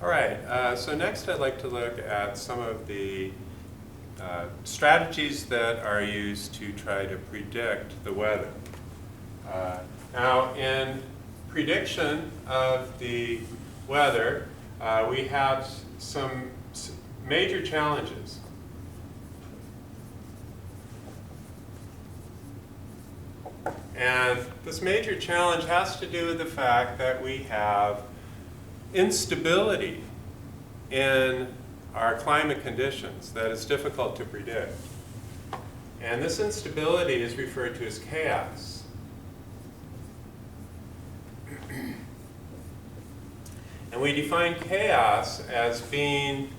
All right, so next I'd like to look at some of the strategies that are used to try to predict the weather. Now, in prediction of the weather, we have some major challenges. And this major challenge has to do with the fact that we have instability in our climate conditions that is difficult to predict. And this instability is referred to as chaos. And we define chaos as being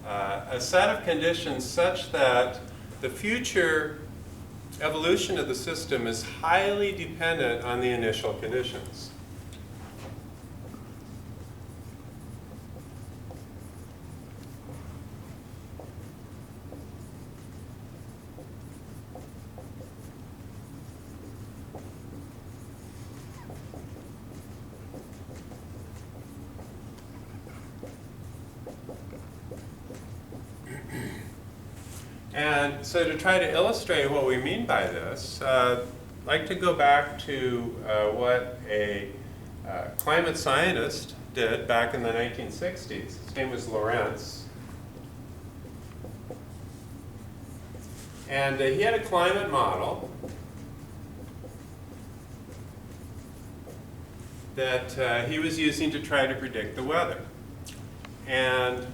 a set of conditions such that the future evolution of the system is highly dependent on the initial conditions. And so to try to illustrate what we mean by this, I'd like to go back to what a climate scientist did back in the 1960s. His name was Lorentz. And he had a climate model that he was using to try to predict the weather. And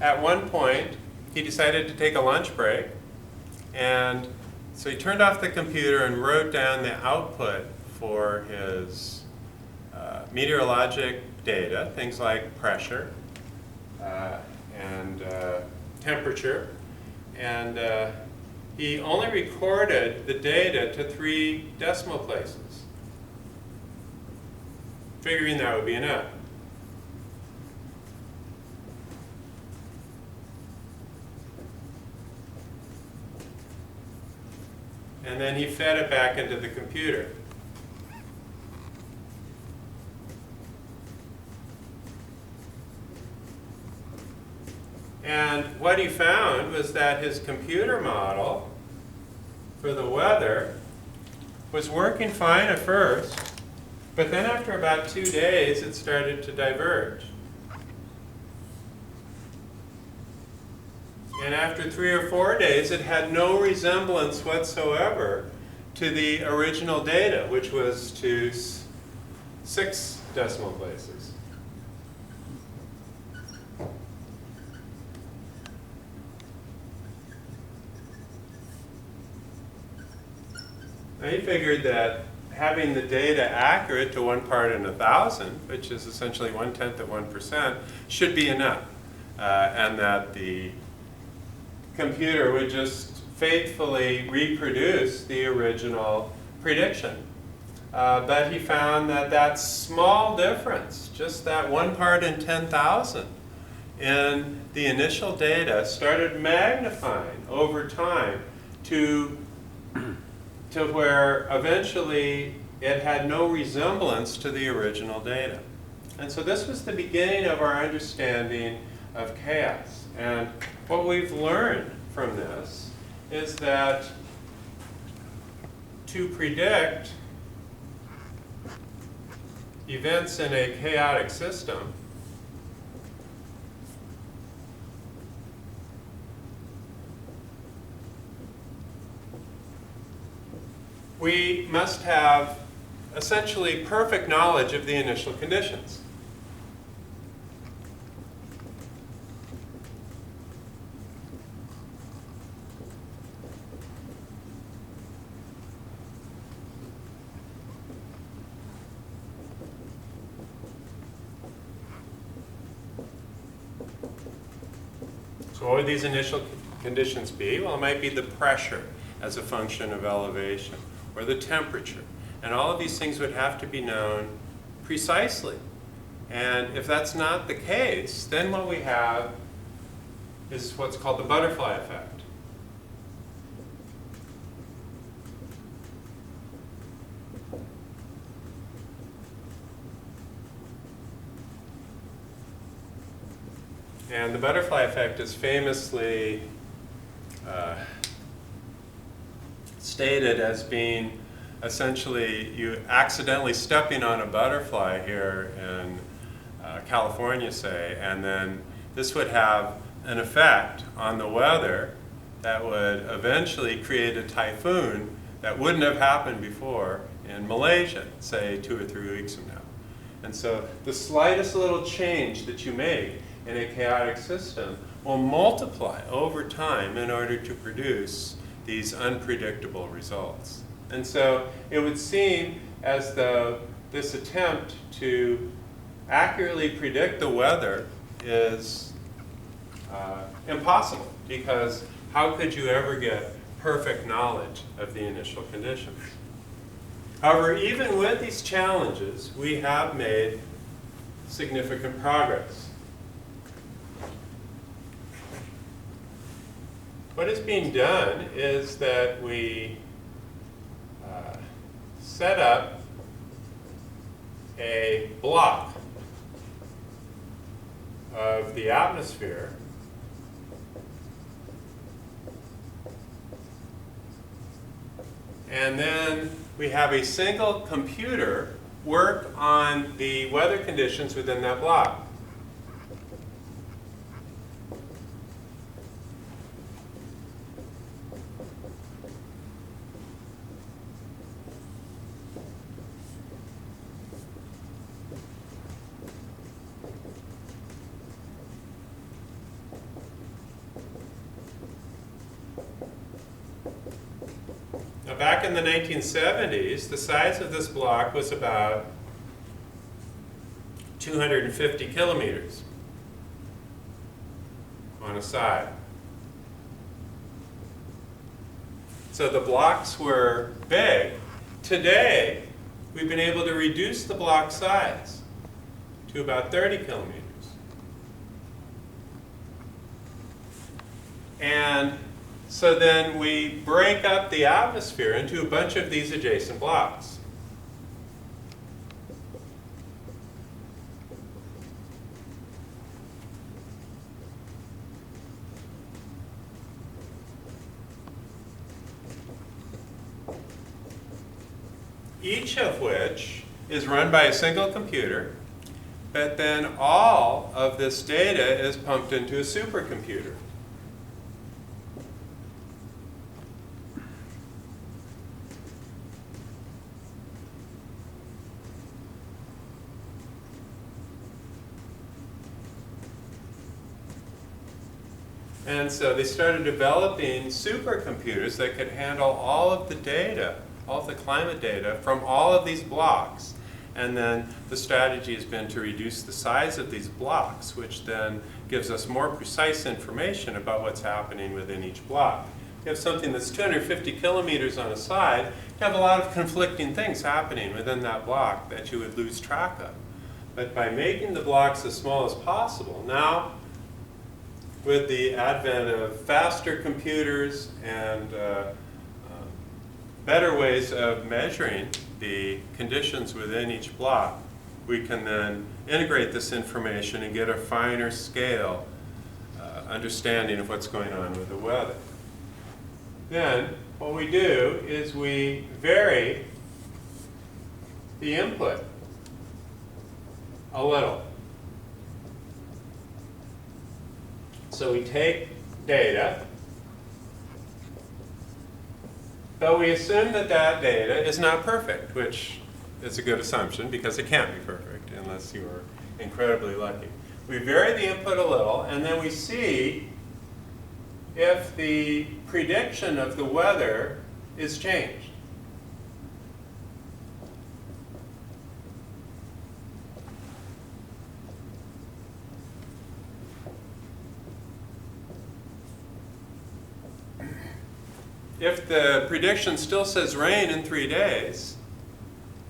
at one point, he decided to take a lunch break, and so he turned off the computer and wrote down the output for his meteorologic data, things like pressure and temperature, and he only recorded the data to 3 decimal places, figuring that would be enough. And then he fed it back into the computer. And what he found was that his computer model for the weather was working fine at first, but then after about 2 days it started to diverge. And after 3 or 4 days, it had no resemblance whatsoever to the original data, which was to 6 decimal places. Now he figured that having the data accurate to 1 part in 1,000, which is essentially 1/10 of 1%, should be enough, and that the computer would just faithfully reproduce the original prediction. But he found that that small difference, just that 1 part in 10,000 in the initial data, started magnifying over time to where eventually it had no resemblance to the original data. And so this was the beginning of our understanding of chaos. And what we've learned from this is that to predict events in a chaotic system, we must have essentially perfect knowledge of the initial conditions. So what would these initial conditions be? Well, it might be the pressure as a function of elevation, or the temperature. And all of these things would have to be known precisely. And if that's not the case, then what we have is what's called the butterfly effect. And the butterfly effect is famously stated as being essentially you accidentally stepping on a butterfly here in California, say, and then this would have an effect on the weather that would eventually create a typhoon that wouldn't have happened before in Malaysia, say 2 or 3 weeks from now. And so the slightest little change that you make in a chaotic system will multiply over time in order to produce these unpredictable results. And so it would seem as though this attempt to accurately predict the weather is impossible, because how could you ever get perfect knowledge of the initial conditions? However, even with these challenges, we have made significant progress. What is being done is that we set up a block of the atmosphere and then we have a single computer work on the weather conditions within that block. Now, back in the 1970s, the size of this block was about 250 kilometers on a side. So the blocks were big. Today, we've been able to reduce the block size to about 30 kilometers. And so then we break up the atmosphere into a bunch of these adjacent blocks. Each of which is run by a single computer, but then all of this data is pumped into a supercomputer. And so they started developing supercomputers that could handle all of the data, all of the climate data from all of these blocks. And then the strategy has been to reduce the size of these blocks, which then gives us more precise information about what's happening within each block. You have something that's 250 kilometers on a side, you have a lot of conflicting things happening within that block that you would lose track of. But by making the blocks as small as possible, now with the advent of faster computers and better ways of measuring the conditions within each block, we can then integrate this information and get a finer scale understanding of what's going on with the weather. Then what we do is we vary the input a little. So we take data, but we assume that that data is not perfect, which is a good assumption because it can't be perfect unless you are incredibly lucky. We vary the input a little, and then we see if the prediction of the weather is changed. If the prediction still says rain in 3 days,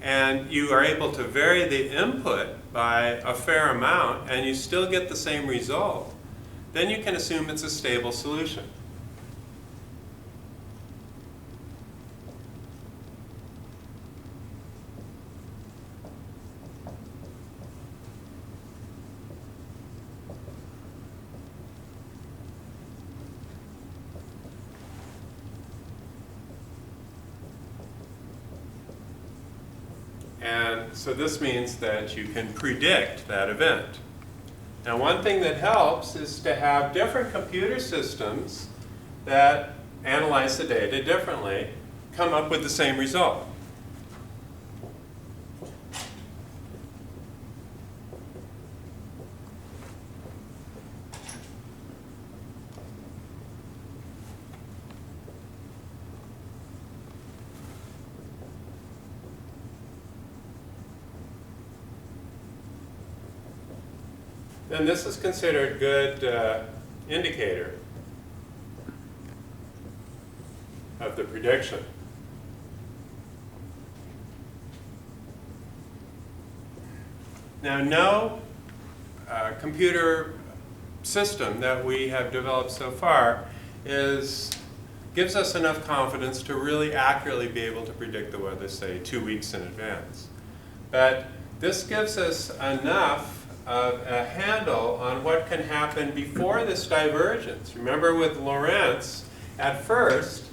and you are able to vary the input by a fair amount, and you still get the same result, then you can assume it's a stable solution. And so this means that you can predict that event. Now, one thing that helps is to have different computer systems that analyze the data differently come up with the same result. And this is considered a good indicator of the prediction. Now, no computer system that we have developed so far gives us enough confidence to really accurately be able to predict the weather, say, 2 weeks in advance. But this gives us enough of a handle on what can happen before this divergence. Remember with Lorentz, at first,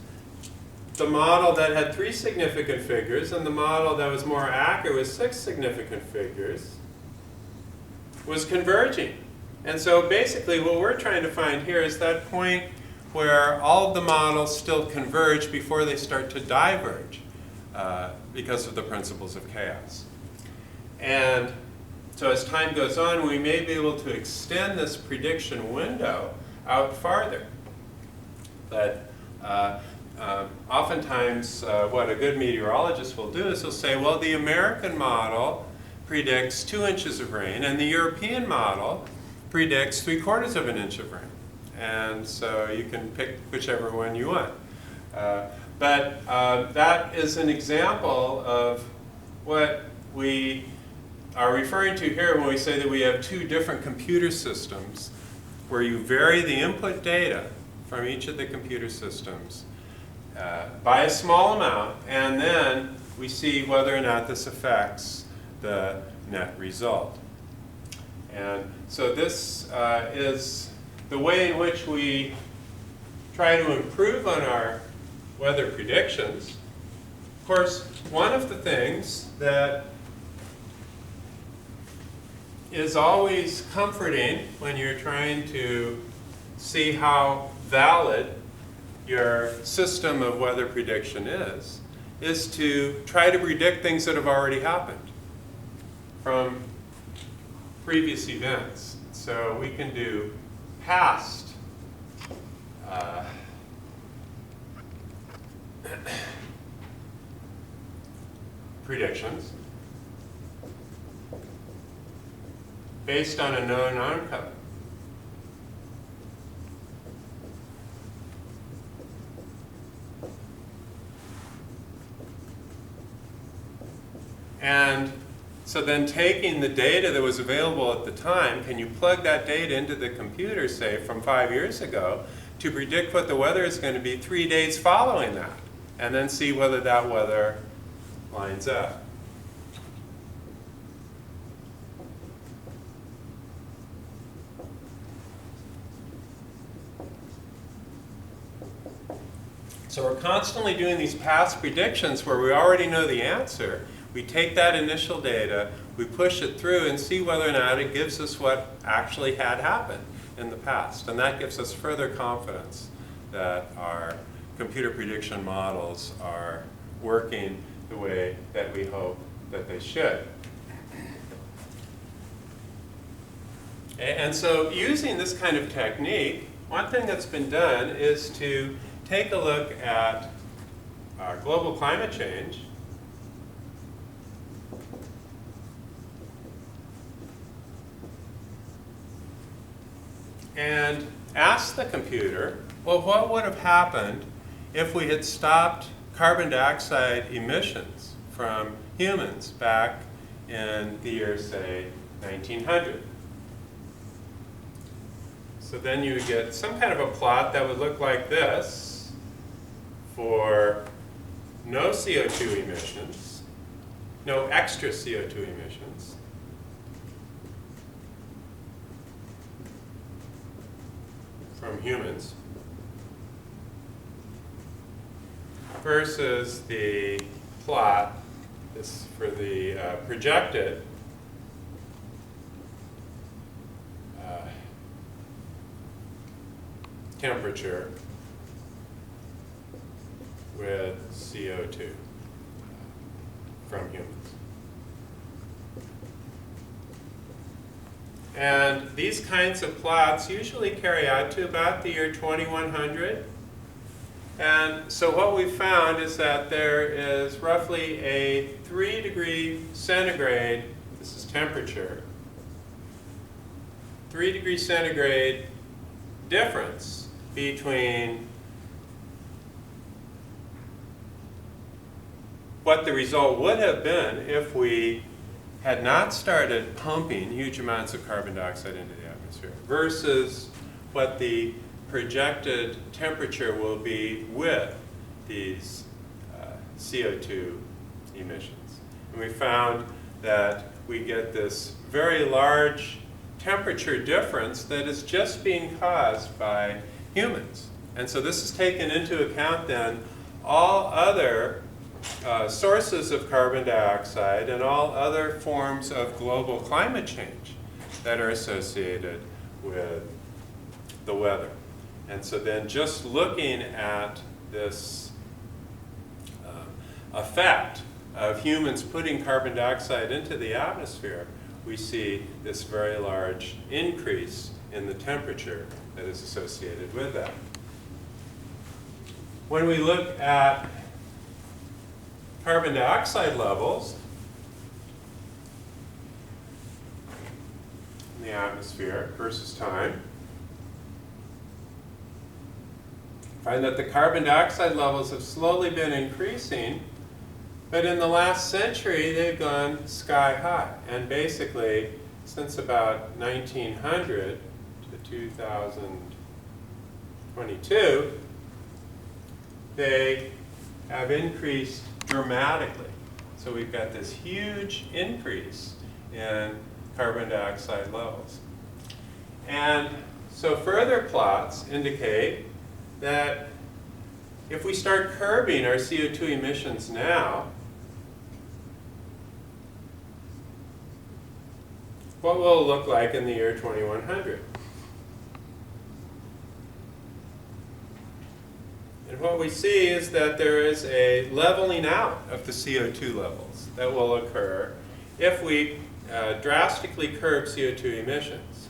the model that had 3 significant figures and the model that was more accurate with 6 significant figures was converging. And so basically what we're trying to find here is that point where all of the models still converge before they start to diverge because of the principles of chaos. And so as time goes on, we may be able to extend this prediction window out farther. But oftentimes what a good meteorologist will do is he'll say, well, the American model predicts 2 inches of rain, and the European model predicts 3/4 of an inch of rain. And so you can pick whichever one you want. But that is an example of what we are referring to here when we say that we have 2 different computer systems where you vary the input data from each of the computer systems by a small amount, and then we see whether or not this affects the net result. And so this is the way in which we try to improve on our weather predictions. Of course, one of the things that is always comforting when you're trying to see how valid your system of weather prediction is to try to predict things that have already happened from previous events. So we can do past predictions based on a known outcome. And so then taking the data that was available at the time, can you plug that data into the computer, say, from 5 years ago, to predict what the weather is going to be 3 days following that, and then see whether that weather lines up. So we're constantly doing these past predictions where we already know the answer. We take that initial data, we push it through and see whether or not it gives us what actually had happened in the past. And that gives us further confidence that our computer prediction models are working the way that we hope that they should. And so using this kind of technique, one thing that's been done is to take a look at global climate change and ask the computer, well, what would have happened if we had stopped carbon dioxide emissions from humans back in the year, say, 1900? So then you would get some kind of a plot that would look like this for no CO2 emissions, no extra CO2 emissions, from humans, versus the plot this for the projected temperature with CO2 from humans. And these kinds of plots usually carry out to about the year 2100. And so what we found is that there is roughly a 3 degree centigrade, this is temperature, 3 degree centigrade difference between what the result would have been if we had not started pumping huge amounts of carbon dioxide into the atmosphere versus what the projected temperature will be with these CO2 emissions. And we found that we get this very large temperature difference that is just being caused by humans. And so this is taken into account then all other sources of carbon dioxide and all other forms of global climate change that are associated with the weather. And so then just looking at this effect of humans putting carbon dioxide into the atmosphere, we see this very large increase in the temperature that is associated with that. When we look at carbon dioxide levels in the atmosphere versus time, find that the carbon dioxide levels have slowly been increasing, but in the last century they've gone sky high. And basically, since about 1900 to 2022, they have increased dramatically. So we've got this huge increase in carbon dioxide levels. And so further plots indicate that if we start curbing our CO2 emissions now, what will it look like in the year 2100? And what we see is that there is a leveling out of the CO2 levels that will occur if we drastically curb CO2 emissions.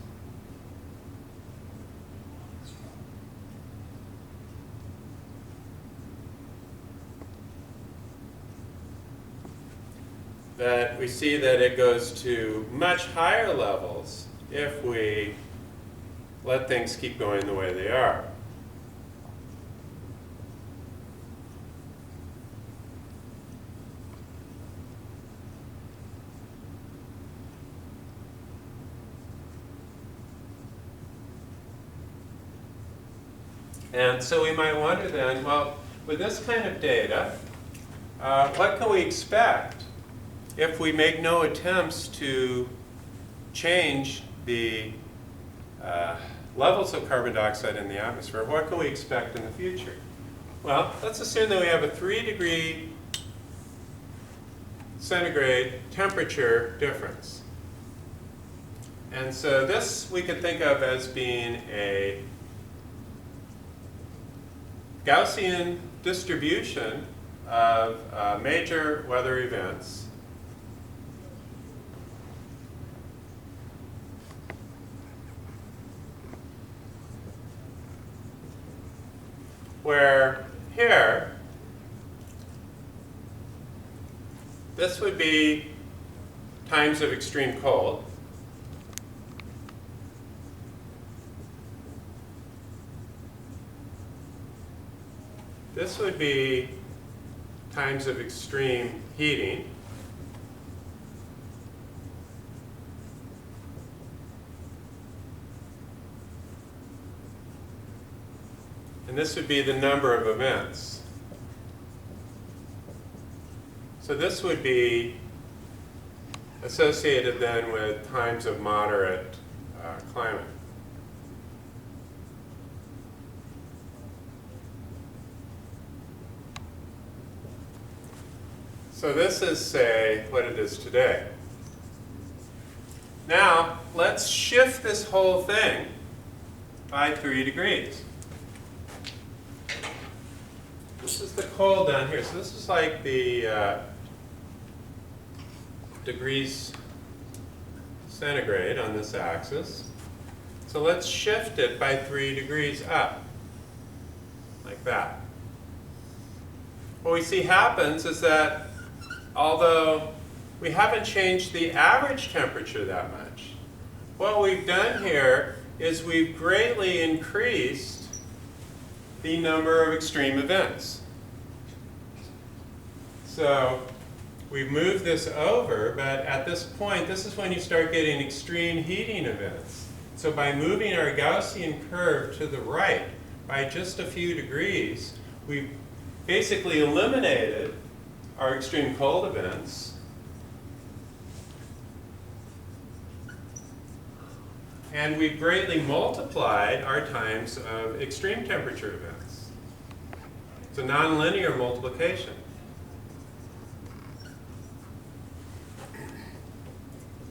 That we see that it goes to much higher levels if we let things keep going the way they are. And so we might wonder then, well, with this kind of data, what can we expect if we make no attempts to change the levels of carbon dioxide in the atmosphere? What can we expect in the future? Well, let's assume that we have a 3 degree centigrade temperature difference. And so this we could think of as being a Gaussian distribution of major weather events where here, this would be times of extreme cold. This would be times of extreme heating. And this would be the number of events. So this would be associated then with times of moderate climate. So this is, say, what it is today. Now, let's shift this whole thing by 3 degrees. This is the cold down here. So this is like the degrees centigrade on this axis. So let's shift it by 3 degrees up, like that. What we see happens is that although we haven't changed the average temperature that much, what we've done here is we've greatly increased the number of extreme events. So we've moved this over, but at this point, this is when you start getting extreme heating events. So by moving our Gaussian curve to the right by just a few degrees, we've basically eliminated our extreme cold events. And we've greatly multiplied our times of extreme temperature events. It's a nonlinear multiplication.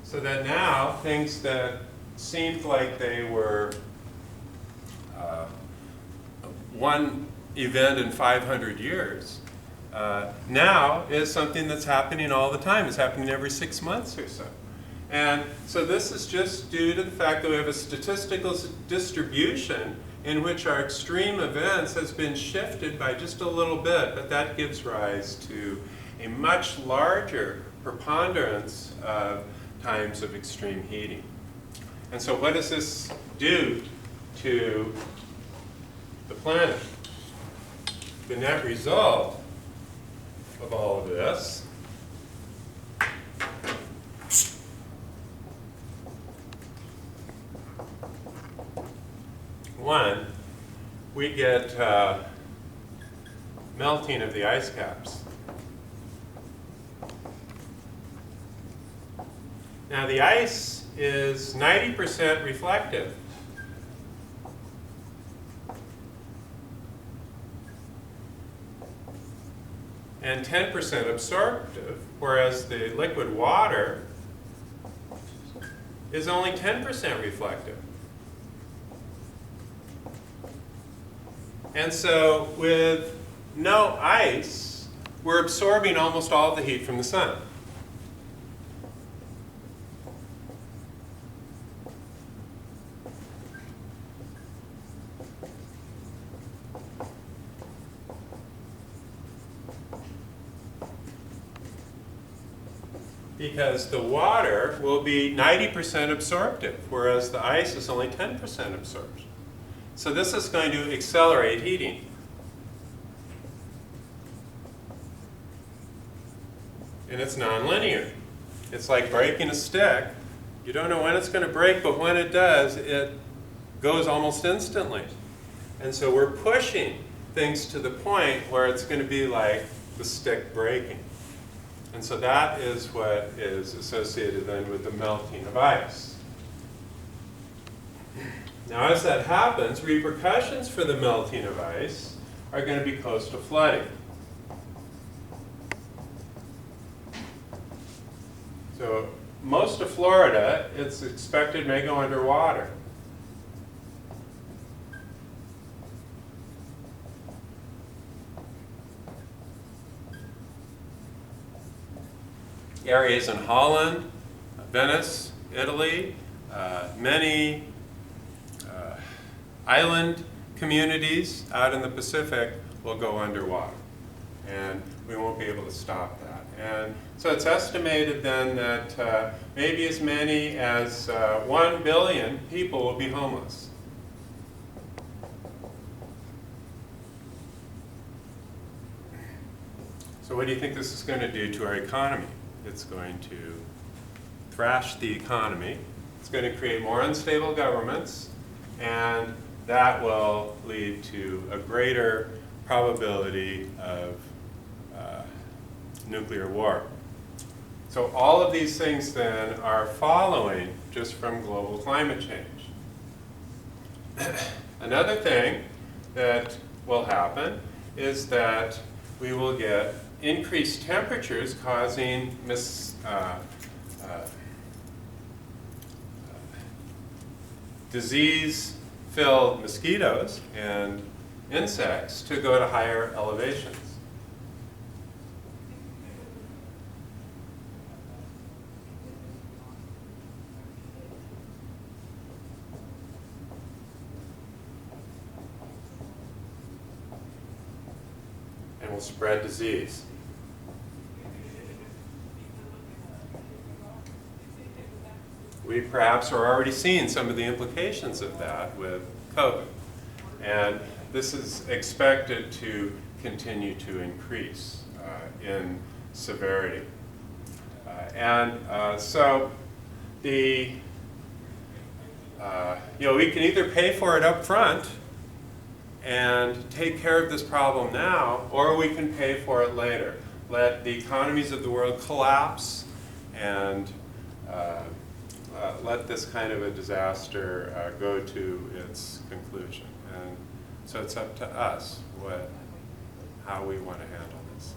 So that now things that seemed like they were one event in 500 years now is something that's happening all the time. It's happening every 6 months or so. And so this is just due to the fact that we have a statistical distribution in which our extreme events has been shifted by just a little bit, but that gives rise to a much larger preponderance of times of extreme heating. And so what does this do to the planet? The net result of all of this one, we get melting of the ice caps. Now the ice is 90% reflective. And 10% absorptive, whereas the liquid water is only 10% reflective. And so with no ice, we're absorbing almost all of the heat from the sun. Because the water will be 90% absorptive, whereas the ice is only 10% absorption. So this is going to accelerate heating. And it's nonlinear. It's like breaking a stick. You don't know when it's going to break, but when it does, it goes almost instantly. And so we're pushing things to the point where it's going to be like the stick breaking. And so that is what is associated then with the melting of ice. Now as that happens, repercussions for the melting of ice are going to be close to flooding. So most of Florida, it's expected, may go underwater. Areas in Holland, Venice, Italy, many island communities out in the Pacific will go underwater. And we won't be able to stop that. And so it's estimated then that maybe as many as 1 billion people will be homeless. So what do you think this is going to do to our economy? It's going to thrash the economy. It's going to create more unstable governments, and that will lead to a greater probability of nuclear war. So all of these things then are following just from global climate change. Another thing that will happen is that we will get increased temperatures causing disease-filled mosquitoes and insects to go to higher elevations. And will spread disease. We perhaps are already seeing some of the implications of that with COVID. And this is expected to continue to increase in severity. So the, we can either pay for it up front and take care of this problem now, or we can pay for it later. Let the economies of the world collapse and let this kind of a disaster go to its conclusion. And so it's up to us how we want to handle this.